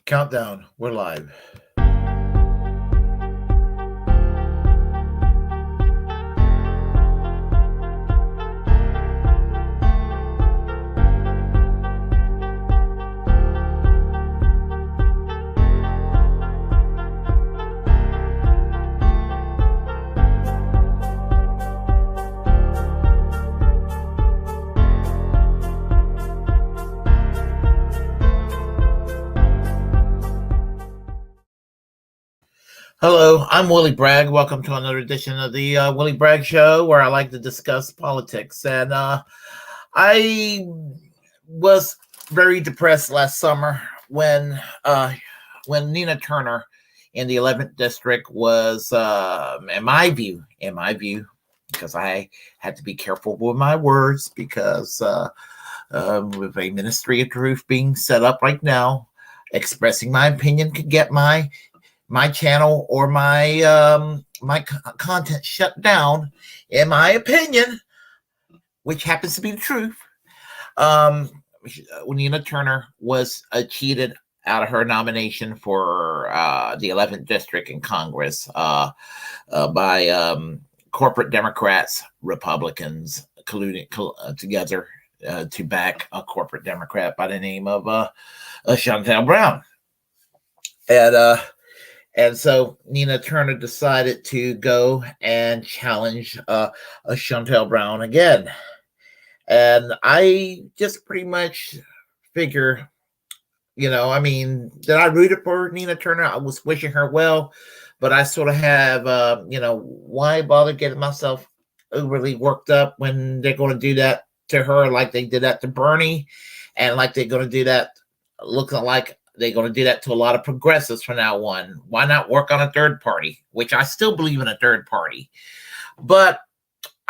Countdown. We're live. Hello, I'm Willie Bragg. Welcome to another edition of the Willie Bragg Show, where I like to discuss politics. And I was very depressed last summer when Nina Turner in the 11th district was, in my view, because I had to be careful with my words, because with a Ministry of Truth being set up right now, expressing my opinion could get my channel or my content shut down, in my opinion, which happens to be the truth. Nina Turner was cheated out of her nomination for the 11th district in Congress by corporate Democrats, Republicans colluding together to back a corporate Democrat by the name of Shontel Brown. And so Nina Turner decided to go and challenge Shontel Brown again. And I just pretty much figure, did I root for Nina Turner? I was wishing her well, but I sort of have, why bother getting myself overly worked up when they're going to do that to her like they did that to Bernie, and like they're going to do that, looking like they're going to do that to a lot of progressives from now on. Why not work on a third party, which I still believe in a third party. But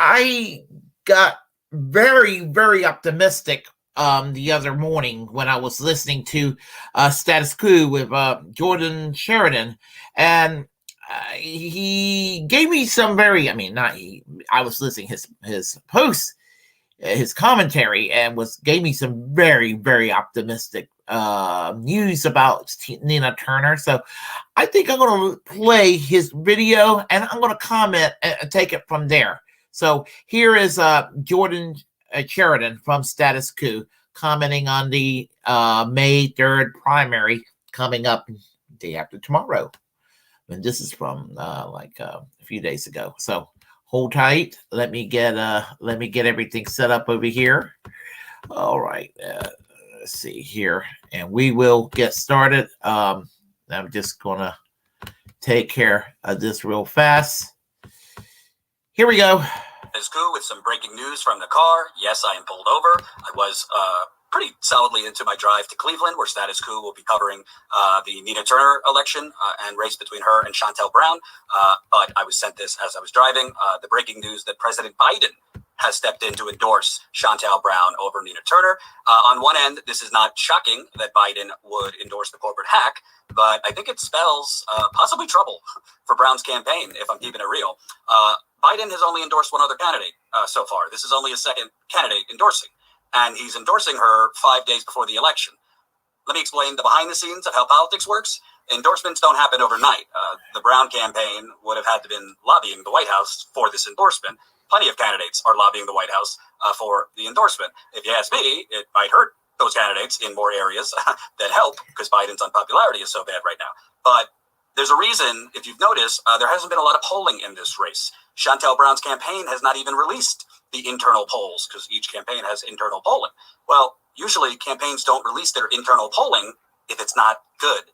I got very, very optimistic the other morning when I was listening to Status Coup with Jordan Chariten. And he gave me some very, I was listening his posts, his commentary, and gave me some very, very optimistic news about Nina Turner. So I think I'm going to play his video and I'm going to comment and take it from there. So here is Jordan Chariten from Status Coup commenting on the May 3rd primary coming up day after tomorrow. And this is from a few days ago. So hold tight. Let me get everything set up over here. All right. Let's see here, and we will get started. I'm just gonna take care of this real fast. Here we go. Status Coup with some breaking news from the car. Yes, I am pulled over. I was pretty solidly into my drive to Cleveland, where Status Coup will be covering the Nina Turner election and race between her and Shontel Brown. But I was sent this as I was driving. The breaking news that President Biden has stepped in to endorse Shontel Brown over Nina Turner. On one end, this is not shocking that Biden would endorse the corporate hack, but I think it spells possibly trouble for Brown's campaign, if I'm keeping it real. Biden has only endorsed one other candidate so far. This is only a second candidate endorsing, and he's endorsing her 5 days before the election. Let me explain the behind the scenes of how politics works. Endorsements don't happen overnight. The Brown campaign would have had to been lobbying the White House for this endorsement. Plenty of candidates are lobbying the White House for the endorsement. If you ask me, it might hurt those candidates in more areas than help, because Biden's unpopularity is so bad right now. But there's a reason, if you've noticed, there hasn't been a lot of polling in this race. Shontel Brown's campaign has not even released the internal polls, because each campaign has internal polling. Well, usually campaigns don't release their internal polling if it's not good.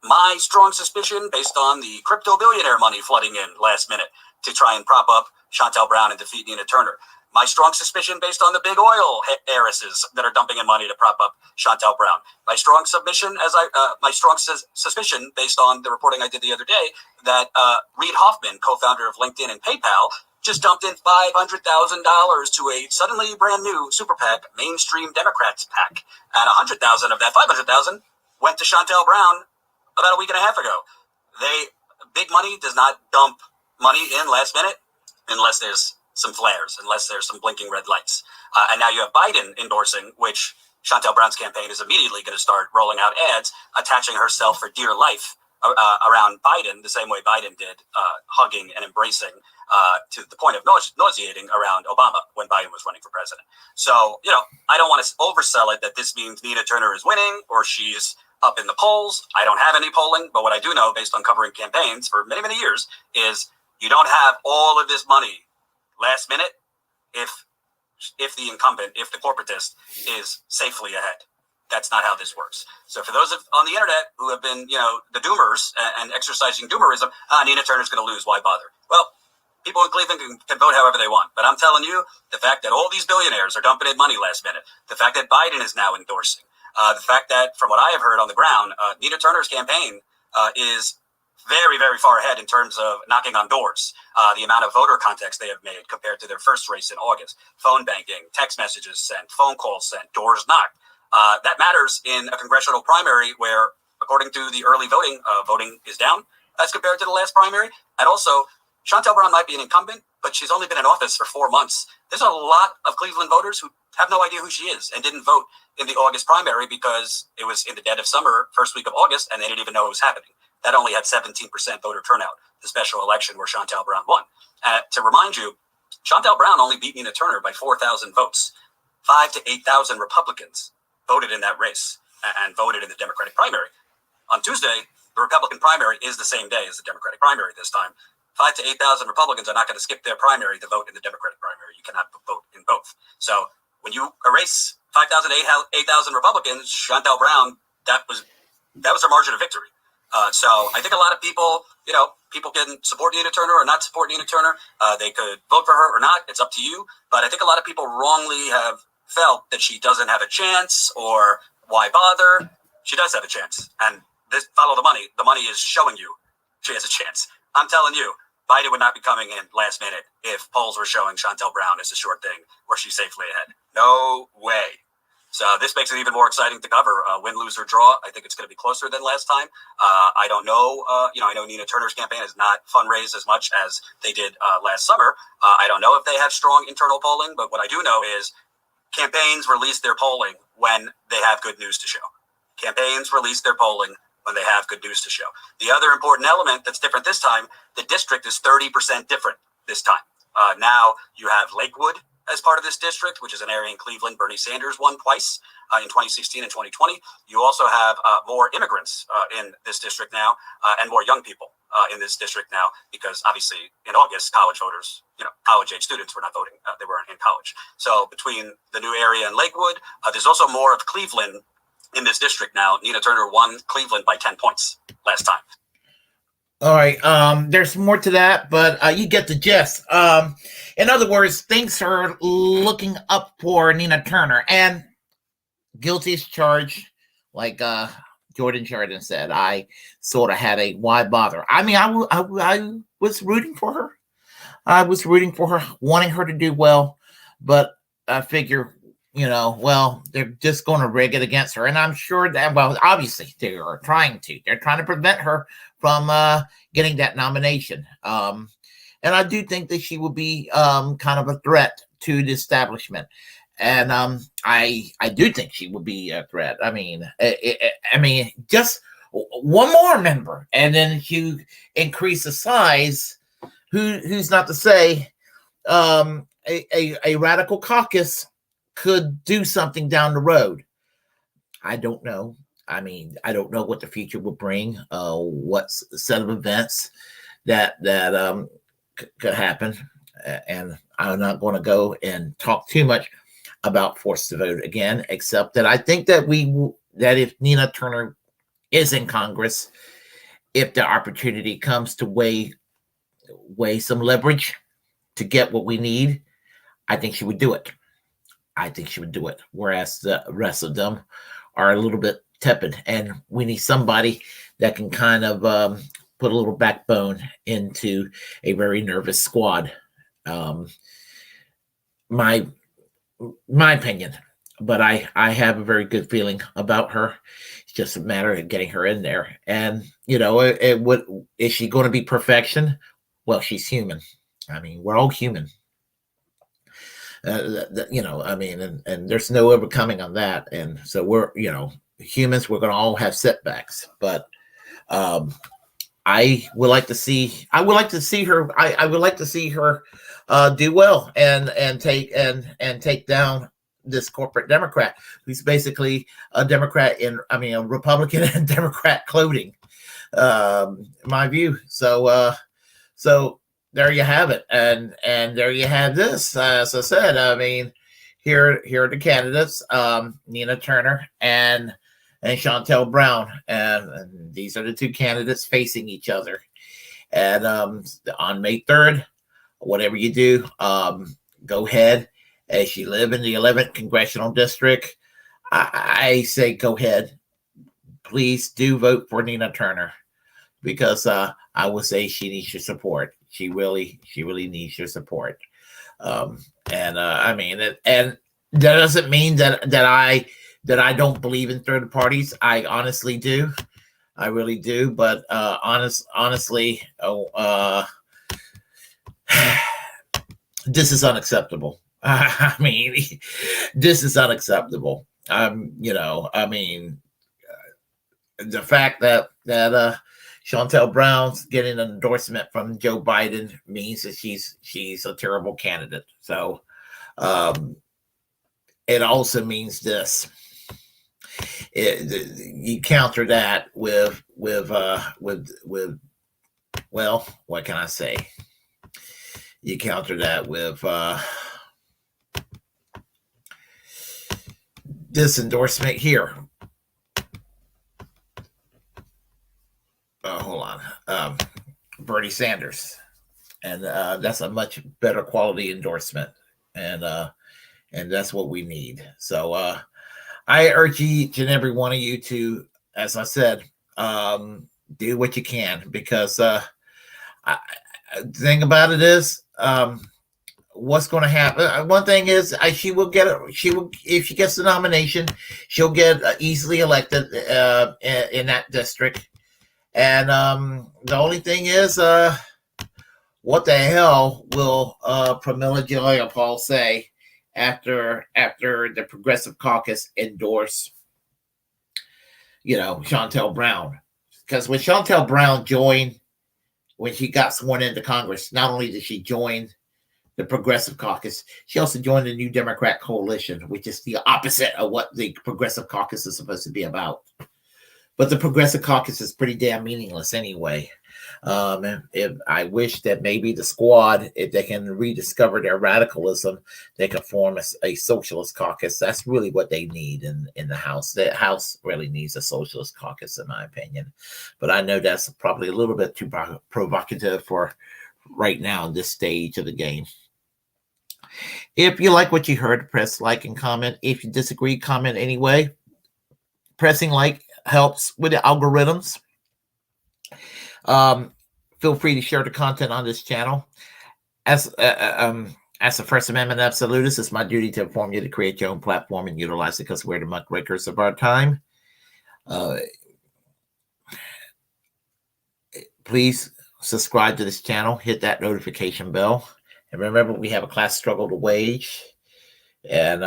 My strong suspicion, based on the crypto billionaire money flooding in last minute to try and prop up Shontel Brown and defeat Nina Turner. My strong suspicion, based on the big oil heiresses that are dumping in money to prop up Shontel Brown. My strong suspicion, based on the reporting I did the other day, that Reid Hoffman, co-founder of LinkedIn and PayPal, just dumped in $500,000 to a suddenly brand new super PAC, mainstream Democrats PAC, and $100,000 of that $500,000 went to Shontel Brown about a week and a half ago. Big money does not dump money in last minute unless there's some flares, unless there's some blinking red lights. And now you have Biden endorsing, which Shontel Brown's campaign is immediately going to start rolling out ads attaching herself for dear life around Biden, the same way Biden did, hugging and embracing to the point of nauseating around Obama when Biden was running for president. So, I don't want to oversell it that this means Nina Turner is winning or she's up in the polls. I don't have any polling, but what I do know based on covering campaigns for many, many years is you don't have all of this money last minute if the incumbent, if the corporatist is safely ahead. That's not how this works. So for those on the internet who have been, the doomers and exercising doomerism, Nina Turner's going to lose. Why bother? Well, people in Cleveland can vote however they want. But I'm telling you, the fact that all these billionaires are dumping in money last minute, the fact that Biden is now endorsing, the fact that, from what I have heard on the ground, Nina Turner's campaign is very, very far ahead in terms of knocking on doors. The amount of voter contacts they have made compared to their first race in August, phone banking, text messages sent, phone calls sent, doors knocked. That matters in a congressional primary where, according to the early voting, voting is down as compared to the last primary. And also, Shontel Brown might be an incumbent, but she's only been in office for 4 months. There's a lot of Cleveland voters who have no idea who she is and didn't vote in the August primary because it was in the dead of summer, first week of August, and they didn't even know it was happening. That only had 17% voter turnout, the special election where Shontel Brown won. To remind you, Shontel Brown only beat Nina Turner by 4,000 votes. 5,000 to 8,000 Republicans voted in that race and voted in the Democratic primary. On Tuesday, the Republican primary is the same day as the Democratic primary this time. 5,000 to 8,000 Republicans are not going to skip their primary to vote in the Democratic primary. You cannot vote in both. So when you erase 5,000 to 8,000 Republicans, Shontel Brown, that was her margin of victory. So I think a lot of people, people can support Nina Turner or not support Nina Turner. They could vote for her or not. It's up to you. But I think a lot of people wrongly have felt that she doesn't have a chance or why bother. She does have a chance. And follow the money. The money is showing you she has a chance. I'm telling you, Biden would not be coming in last minute if polls were showing Shontel Brown as a short thing where she's safely ahead. No way. So this makes it even more exciting to cover. Win, lose, or draw. I think it's going to be closer than last time. I don't know. I know Nina Turner's campaign has not fundraised as much as they did last summer. I don't know if they have strong internal polling, but what I do know is campaigns release their polling when they have good news to show. Campaigns release their polling when they have good news to show. The other important element that's different this time, the district is 30% different this time. Now you have Lakewood as part of this district, which is an area in Cleveland Bernie Sanders won twice in 2016 and 2020. You also have more immigrants in this district now and more young people in this district now, because obviously in August, college voters, college-age students were not voting. They weren't in college. So between the new area and Lakewood, there's also more of Cleveland in this district now. Nina Turner won Cleveland by 10 points last time. All right. There's more to that, but you get the gist. In other words, things are looking up for Nina Turner, and guilty as charged, like Jordan Chariten said. I sort of had a why bother. I mean, I was rooting for her. I was rooting for her, wanting her to do well, but I figure, they're just going to rig it against her. And I'm sure that, obviously they are trying to. They're trying to prevent her from getting that nomination. And I do think that she will be kind of a threat to the establishment. And I do think she will be a threat. I mean, just one more member, and then you increase the size. Who's not to say a radical caucus could do something down the road? I don't know. I mean, I don't know what the future will bring. What set of events that could happen, and I'm not going to go and talk too much about forced to vote again, except that I think that if Nina Turner is in Congress, if the opportunity comes to weigh some leverage to get what we need, I think she would do it. Whereas the rest of them are a little bit tepid, and we need somebody that can kind of put a little backbone into a very nervous squad. My opinion, but I have a very good feeling about her. It's just a matter of getting her in there. And is she going to be perfection? Well, she's human. I mean, we're all human. I mean, and there's no overcoming on that. And so we're, humans, we're going to all have setbacks, but I would like to see her. I would like to see her do well and take down this corporate Democrat who's basically a Democrat a Republican and Democrat clothing. My view. So there you have it, and there you have this. As I said, I mean, here are the candidates: Nina Turner and Shontel Brown, and these are the two candidates facing each other. And on May 3rd, whatever you do, go ahead. As you live in the 11th congressional district, I say go ahead. Please do vote for Nina Turner, because I would say she needs your support. She really needs your support. I mean, and that doesn't mean that I don't believe in third parties. I honestly do. I really do. But honestly, this is unacceptable. I mean, this is unacceptable. I mean, the fact that Shontel Brown's getting an endorsement from Joe Biden means that she's a terrible candidate. So it also means this. You counter that with well, what can I say? You counter that with this endorsement here. Hold on. Bernie Sanders, and that's a much better quality endorsement, and that's what we need. So I urge each and every one of you to, as I said, do what you can, because the thing about it is, what's going to happen? One thing is, she will get it. She will, if she gets the nomination, she'll get easily elected in that district. And the only thing is, what the hell will Pramila Jayapal say after the Progressive Caucus endorse, Shontel Brown? Because when Shontel Brown joined, when she got sworn into Congress, not only did she join the Progressive Caucus, she also joined the New Democrat Coalition, which is the opposite of what the Progressive Caucus is supposed to be about. But the Progressive Caucus is pretty damn meaningless anyway. If I wish that maybe the squad, if they can rediscover their radicalism, they can form a socialist caucus. That's really what they need in the House. The House really needs a socialist caucus, in my opinion. But I know that's probably a little bit too provocative for right now in this stage of the game. If you like what you heard, press like and comment. If you disagree, comment anyway. Pressing like helps with the algorithms. Feel free to share the content on this channel. As a First Amendment absolutist, it's my duty to inform you to create your own platform and utilize it, because we're the muckrakers of our time. Please subscribe to this channel, hit that notification bell, and remember, we have a class struggle to wage. And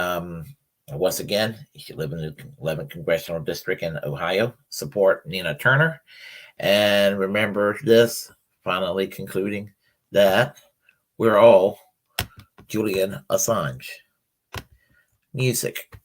once again, if you live in the 11th congressional district in Ohio, support Nina Turner. And remember this, finally concluding that we're all Julian Assange. Music.